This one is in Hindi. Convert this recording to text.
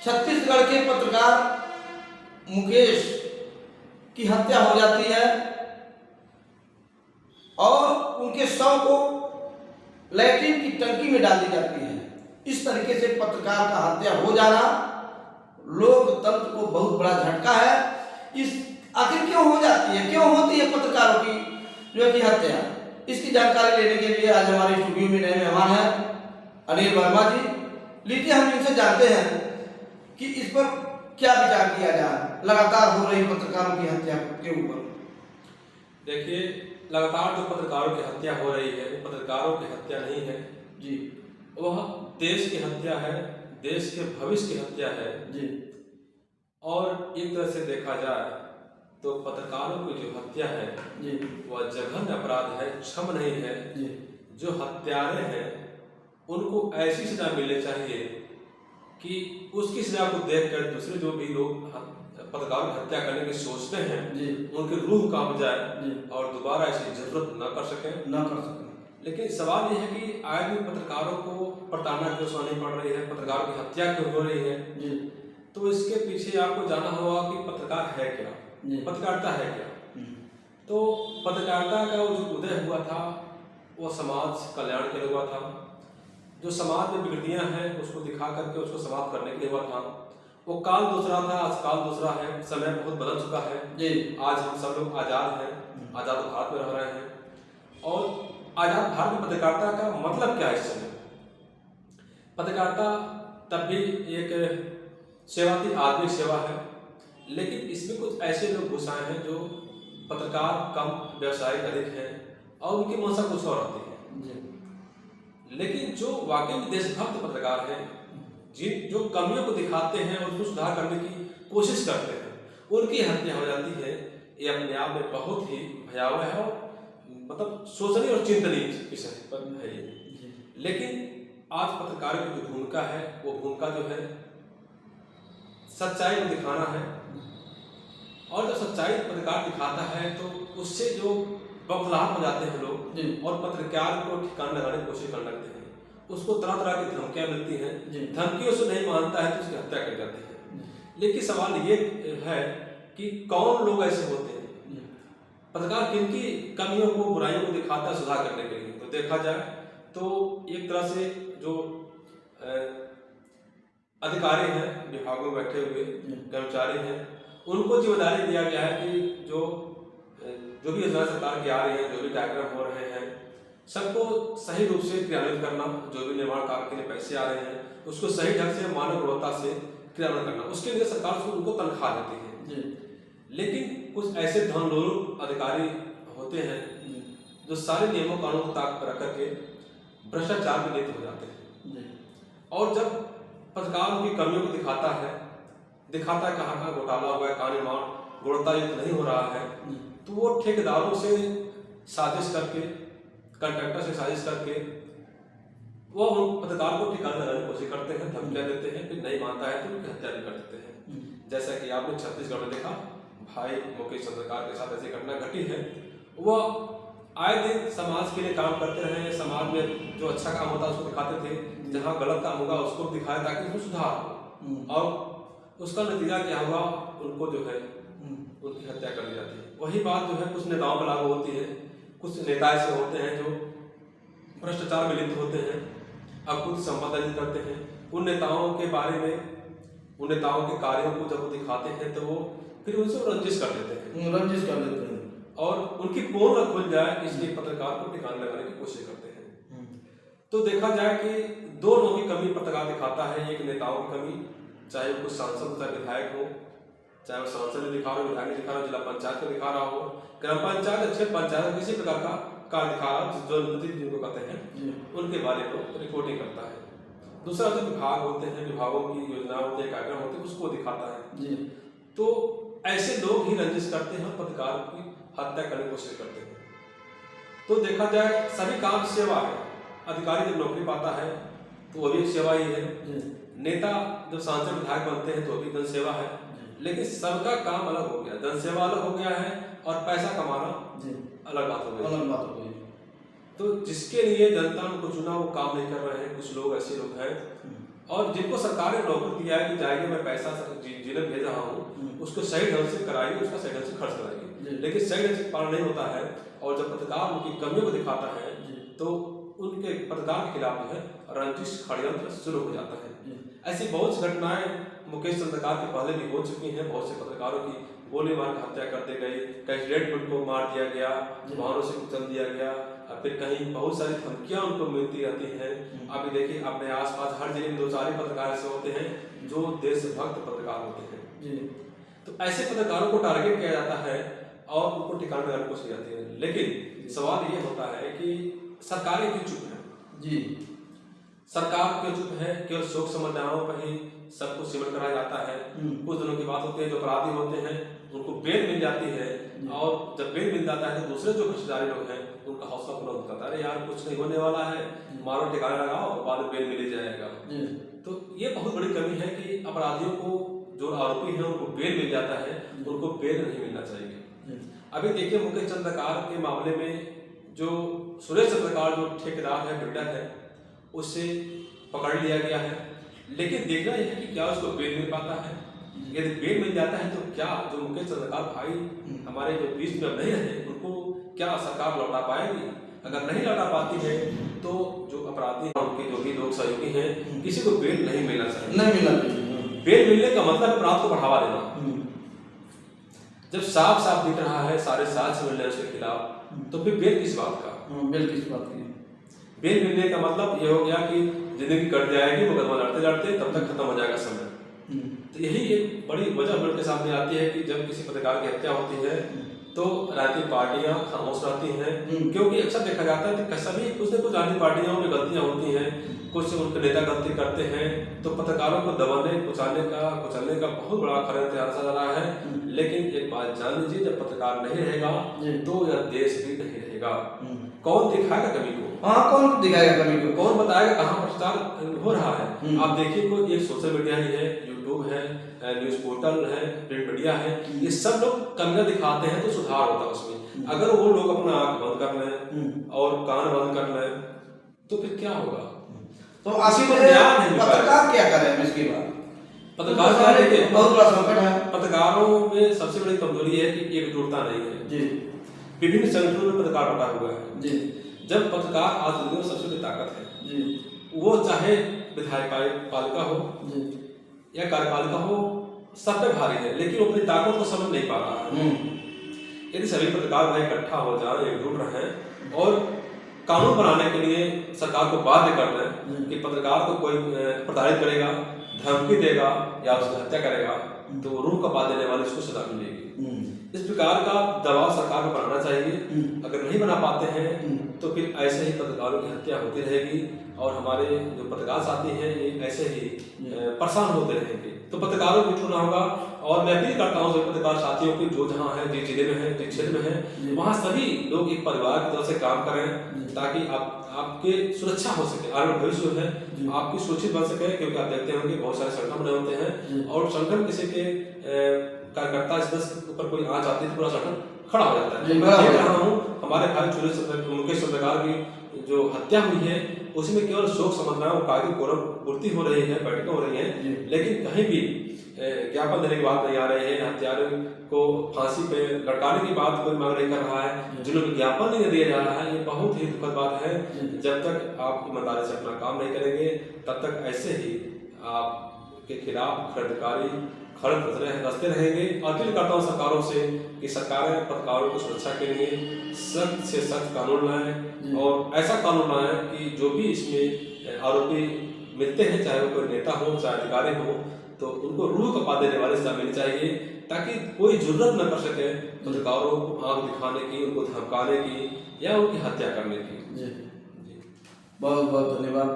छत्तीसगढ़ के पत्रकार मुकेश की हत्या हो जाती है और उनके शव को लैट्रिन की टंकी में डाल दी जाती है। इस तरीके से पत्रकार का हत्या हो जाना लोकतंत्र को बहुत बड़ा झटका है। इस आखिर क्यों हो जाती है, क्यों होती है पत्रकारों की जो है कि हत्या? इसकी जानकारी लेने के लिए आज हमारे स्टूडियो में नए मेहमान हैं अनिल वर्मा जी। लीजिए हम इनसे जानते हैं कि इस पर क्या विचार किया जाए लगातार हो रही पत्रकारों की हत्या के ऊपर। देखिए, लगातार जो पत्रकारों की हत्या हो रही है वो पत्रकारों की हत्या नहीं है जी, वह देश की हत्या है, देश के भविष्य की हत्या है जी, और एक तरह से देखा जाए तो पत्रकारों की जो हत्या है जी, वह जघन्य अपराध है, क्षम नहीं है। जी, जो हत्यारे हैं उनको ऐसी सजा मिलनी चाहिए कि उसकी सजा को देखकर दूसरे जो भी लोग पत्रकारों की हत्या करने की सोचते हैं जी, उनकी रूह कांप जाए जी, और दोबारा ऐसी जरूरत न कर सकें। ना कर सकें। लेकिन सवाल यह है कि आए दिन पत्रकारों को प्रताड़ना क्यों सहनी पड़ रही है, पत्रकारों की हत्या क्यों हो रही है? जी, तो इसके पीछे आपको जानना होगा कि पत्रकार है क्या, पत्रकारिता है क्या। तो पत्रकारिता का जो उदय हुआ था वो समाज कल्याण के लिए हुआ था। जो समाज में विकृतियां हैं उसको दिखा करके उसको समाप्त करने के लिए हुआ था। वो काल दूसरा था, आज काल दूसरा है, समय बहुत बदल चुका है जी। आज हम सब लोग आज़ाद हैं, आज़ाद भारत में रह रहे हैं। और आज़ाद भारत में पत्रकारिता का मतलब क्या है? इस समय पत्रकारिता तब भी एक सेवा थी, आत्मिक सेवा है, लेकिन इसमें कुछ ऐसे लोग घुस आए हैं जो पत्रकार कम, व्यवसायिक अधिक हैं और उनकी मंशा कुछ और होती है। लेकिन जो वाकई में देशभक्त पत्रकार हैं, जो कमियों को दिखाते हैं और उसको सुधार करने की कोशिश करते हैं, उनकी हत्या हो जाती है। ये अपने आप में बहुत ही भयावह है और मतलब सोचनीय और चिंतनीय विषय पर है ये। लेकिन आज पत्रकारों की जो भूमिका है वो भूमिका जो है सच्चाई को दिखाना है। और जब सच्चाई पत्रकार दिखाता है तो उससे जो बौखलाहट हो जाते हैं लोग और पत्रकार को ठिकाना लगाने की कोशिश करने लगते हैं। उसको तरह तरह की धमकियां मिलती हैं, धमकियों से नहीं मानता है तो उसकी हत्या कर जाती है। लेकिन सवाल ये है कि कौन लोग ऐसे होते हैं, पत्रकार किनकी कमियों को, बुराइयों को दिखाता है सुधार करने के लिए? तो देखा जाए तो एक तरह से जो अधिकारी हैं, विभागों में बैठे हुए कर्मचारी हैं, उनको जिम्मेदारी दिया गया है कि जो भी योजना सरकार की आ रही है, जो भी कार्यक्रम हो रहे हैं, सबको सही रूप से क्रियान्वित करना। जो भी निर्माण कार्य के लिए पैसे आ रहे हैं उसको सही ढंग से, मानव गुणवत्ता से क्रियान्वित करना। उसके लिए सरकार उनको तनख्वाह देती है। लेकिन कुछ ऐसे धनलोलुप अधिकारी होते हैं जो सारे नियमों कानून को ताक पर रख करके भ्रष्टाचार में लिप्त हो जाते हैं। और जब पत्रकार उनकी कमियों को दिखाता है कहाँ कहाँ घोटाला हुआ है, कहाँ निर्माण गुणवत्ता युक्त नहीं हो रहा है, तो वो ठेकेदारों से साजिश करके, कंट्रैक्टर से साजिश करके वो पत्रकार को ठिकाना लगाने की कोशिश करते हैं, धमकियां देते हैं, फिर नहीं मानता है तो उनकी हत्या भी कर देते हैं। जैसा कि आपने छत्तीसगढ़ में देखा, भाई मुकेश चंद्रकार के साथ ऐसी घटना घटी है। वह आए दिन समाज के लिए काम करते रहे, समाज में जो अच्छा काम होता है उसको दिखाते थे, जहाँ गलत काम होगा उसको दिखाया ताकि उसमें सुधार हो। और उसका नतीजा क्या हुआ, उनको जो है उनकी हत्या कर दी जाती है। वही बात जो है कुछ नेताओं पर लागू होती है। कुछ नेता ऐसे होते हैं जो भ्रष्टाचार में लिप्त होते हैं, अब खुद संपदा अर्जित करते हैं। उन नेताओं के बारे में, उन नेताओं के कार्यों को जब वो दिखाते हैं तो वो फिर उनसे रंजिश कर देते हैं और उनकी पोल न खुल जाए इसलिए पत्रकार को ठिकाने लगाने की कोशिश करते हैं। तो देखा जाए कि दो लोगों की कमी पत्रकार दिखाता है। एक नेताओं की कमी, चाहे वो कुछ सांसद, चाहे विधायक हो, चाहे वो सांसद ने दिखा रहा हो, विधायक ने दिखा रहा हो, जिला पंचायत को दिखा रहा हो, ग्राम पंचायत, अच्छे पंचायत, किसी प्रकार का कार्य दिखा रहा हो, जो जिनको कहते हैं, उनके बारे में रिपोर्टिंग करता है। दूसरा जो विभाग होते हैं, विभागों की योजनाएं होती है, कार्यक्रम होते हैं, उसको दिखाता है। तो ऐसे लोग ही रंजिश करते हैं, पत्रकार की हत्या करने की कोशिश करते हैं। तो देखा जाए सभी काम सेवा है। अधिकारी जब नौकरी पाता है तो वो भी एक सेवा ही है। नेता जब सांसद विधायक बनते हैं तो भी जन सेवा है। लेकिन सबका काम अलग हो गया, जन सेवा अलग हो गया है और पैसा कमाना अलग बात हो गई। तो जिसके लिए जनता ने उनको चुना वो काम नहीं कर रहे हैं। कुछ लोग ऐसे लोग हैं और जिनको सरकार ने नौकरी दिया है कि जाइए मैं पैसा जिन्हें भेज रहा हूँ उसको सही ढंग से कराइए, उसका सही ढंग से खर्च कराइए, लेकिन सही ढंग से पालन नहीं होता है। और जब पत्रकार उनकी कमियों को दिखाता है तो उनके पत्रकार के खिलाफ जो है रंजिश षड्यंत्र शुरू हो जाता है। ऐसी बहुत सी घटनाएं मुकेश चंद्रकार के पहले भी हो चुकी हैं। बहुत से पत्रकारों की गोली मार के हत्या कर दी गई, कहीं रेड बुल को मार दिया गया, वाहनों से कुचल दिया गया, फिर कहीं बहुत सारी धमकियां उनको मिलती रहती हैं। अभी देखिए अपने आसपास हर जिले में 2-4 पत्रकार ऐसे होते हैं जो देशभक्त पत्रकार होते हैं। तो ऐसे पत्रकारों को टारगेट किया जाता है और उनको ठिकाने लगाने की कोशिश की जाती है। लेकिन सवाल ये होता है कि सरकारें क्यों चुप है जी? सरकार क्यों चुप है? केवल शोक समझाओं पर ही सब कुछ सिमट कराया जाता है। कुछ दिनों की बात होती है, जो अपराधी होते हैं उनको बेल मिल जाती है, और जब बेल मिल जाता है तो दूसरे जो कक्षधारी लोग हैं उनका हौसला बुलंद करता है, अरे यार कुछ नहीं होने वाला है, मारो ठिकाने लगाओ, बाद में बेल मिल जाएगा। तो ये बहुत बड़ी कमी है कि अपराधियों को, जो आरोपी हैं उनको बेल मिल जाता है, उनको बेल नहीं मिलना चाहिए। अभी देखिए मुकेश चंद्रकार के मामले में जो सुरेश चंद्रकार जो ठेकेदार है, बिल्डर है, उससे पकड़ लिया गया है। लेकिन देखना यह है कि क्या उसको बेल मिल पाता है। यदि बेल मिल जाता है तो क्या जो मुकेश चंद्रकार भाई हमारे जो बीच में नहीं रहे उनको क्या सरकार लौटा पाएगी? अगर नहीं लौटा पाती है तो जो अपराधी हैं, उनके जो भी लोग सहयोगी हैं, किसी को बेल नहीं मिलना चाहिए। नहीं मिलना चाहिए। बेल मिलने का मतलब अपराध को बढ़ावा देना। जब साफ साफ दिख रहा है सारे साक्ष्य मिल रहे हैं उसके खिलाफ, तो फिर बेल किस बात का? बेल किस बात की? बेल मिलने का मतलब ये हो गया कि जिंदगी कट जाएगी, मुकदमा लड़ते लड़ते तब तक खत्म हो जाएगा समय। तो यही एक बड़ी वजह बढ़ के सामने आती है कि जब किसी पत्रकार की हत्या होती है तो राजनीतिक पार्टियां खामोश रहती हैं, क्योंकि अक्सर देखा जाता है कि सभी कुछ न कुछ राजनीतिक पार्टियों में गलतियां होती हैं, कुछ उनके नेता गलती करते हैं, तो पत्रकारों को दबाने कुचलने का बहुत बड़ा खरा नजर आ रहा है। लेकिन एक बात जान लीजिए, जब पत्रकार नहीं रहेगा तो यह देश भी नहीं रहेगा। कौन दिखाएगा कमी को? कौन दिखाएगा कमी को? कौन बताएगा कहाँ भ्रष्टाचार हो रहा है? आप देखिए कोई एक सोशल मीडिया ही है, यूट्यूब है, न्यूज पोर्टल है, प्रिंट मीडिया है, ये सब लोग कमियां दिखाते हैं तो सुधार होता है उसमें। अगर वो लोग अपना आंख बंद कर लें और कान बंद कर लें तो फिर क्या होगा? तो आखिर पत्रकार क्या करें इसके बाद? पत्रकार क्या है? बहुत बड़ा संकट है। पत्रकारों में सबसे बड़ी कमजोरी है कि एकजुटता नहीं है जी। विभिन्न संगठनों में पत्रकार बटा हुआ है जी। जब पत्रकार आज दुनिया में सबसे बड़ी ताकत है जी, वो चाहे विधायक पालिका हो या कार्यपालिका हो, सब पे भारी है, लेकिन वो अपनी ताकत को समझ नहीं पा रहा है। यदि सभी पत्रकार भाई इकट्ठा हो जाए, एकजुट रहें और कानून बनाने के लिए सरकार को बाध्य कर दें कि पत्रकार को कोई प्रताड़ित करेगा, धमकी देगा या उसकी हत्या करेगा तो रूह का बात देने वाले उसको सजा मिलेगी। इस प्रकार का दबाव सरकार को बनाना चाहिए। अगर नहीं बना पाते हैं तो फिर ऐसे ही पत्रकारों की हत्या होती रहेगी और हमारे जो पत्रकार साथी हैं ये ऐसे ही परेशान होते रहेंगे। तो पत्रकारों को छूना होगा। और मैं अपील करता हूँ सभी पत्रकार साथियों की, जो जहाँ है, जिस जिले में है, जिस क्षेत्र में है, वहाँ सभी लोग एक परिवार की तरह से काम करें ताकि आपके सुरक्षा हो सके, आगे भविष्य है आपकी सुरक्षित बन सके। क्योंकि आप देखते होंगे बहुत सारे संगठन बने होते हैं और संगठन किसी के कार्यकर्ता के ऊपर कोई आंच आती है तो पूरा संगठन खड़ा हो जाता है। मैं देख रहा हूँ हमारे भाई मुकेश चंद्रकार की जो हत्या हुई है उसमें केवल शोक समझना और कागजी पूर्ति हो रही है, बैठकें हो रही हैं, लेकिन कहीं भी ज्ञापन देने की बात नहीं आ रही है। हत्यारे को फांसी पे लटकाने की बात कोई मांग नहीं कर रहा है, जिन्होंने विज्ञापन नहीं दिया जा रहा है। ये बहुत ही दुखद बात है। जब तक आप ईमानदारी से अपना काम नहीं करेंगे तब तक ऐसे ही आपके खिलाफ खड़क रचते रहेंगे। अपील करता हूँ सरकारों से कि सरकारें पत्रकारों की सुरक्षा के लिए सख्त से सख्त कानून लाएं और ऐसा कानून लाएं कि जो भी इसमें आरोपी मिलते हैं, चाहे वो कोई नेता हो चाहे अधिकारी हो, तो उनको रूह कपा देने वाले सजा मिलनी चाहिए ताकि कोई जरूरत न कर सके पत्रकारों को आंख दिखाने की, उनको धमकाने की या उनकी हत्या करने की। जी बहुत बहुत धन्यवाद।